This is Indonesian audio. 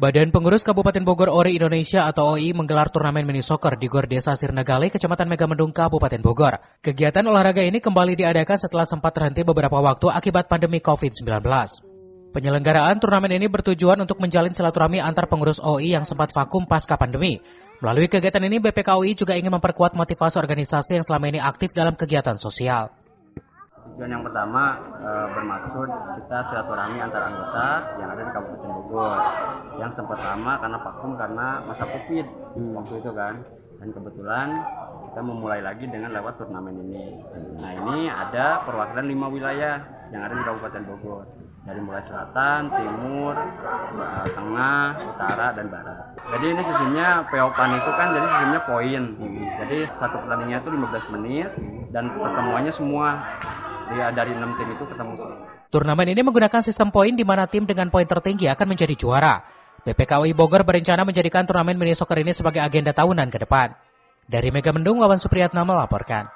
Badan Pengurus Kabupaten Bogor ORI Indonesia atau OI menggelar turnamen mini soccer di Gor Desa Sirnagale, Kecamatan Megamendung, Kabupaten Bogor. Kegiatan olahraga ini kembali diadakan setelah sempat terhenti beberapa waktu akibat pandemi COVID-19. Penyelenggaraan turnamen ini bertujuan untuk menjalin silaturahmi antar pengurus OI yang sempat vakum pasca pandemi. Melalui kegiatan ini, BPKOI juga ingin memperkuat motivasi organisasi yang selama ini aktif dalam kegiatan sosial. Tujuan yang pertama bermaksud kita silaturahmi antar anggota yang ada di Kabupaten Bogor yang sempat lama karena vakum karena masa Covid waktu itu kan, dan kebetulan kita memulai lagi dengan lewat turnamen ini. Nah, ini ada perwakilan 5 wilayah yang ada di Kabupaten Bogor, dari mulai selatan, timur, tengah, utara, dan barat. Jadi ini sistemnya PO-PAN itu kan jadi sistemnya poin. Jadi satu pertandingannya itu 15 menit dan pertemuannya semua dari 6 tim itu ketemu semua. Turnamen ini menggunakan sistem poin di mana tim dengan poin tertinggi akan menjadi juara. BPKOI Bogor berencana menjadikan turnamen mini soccer ini sebagai agenda tahunan ke depan. Dari Megamendung, Wawan Supriyatna melaporkan.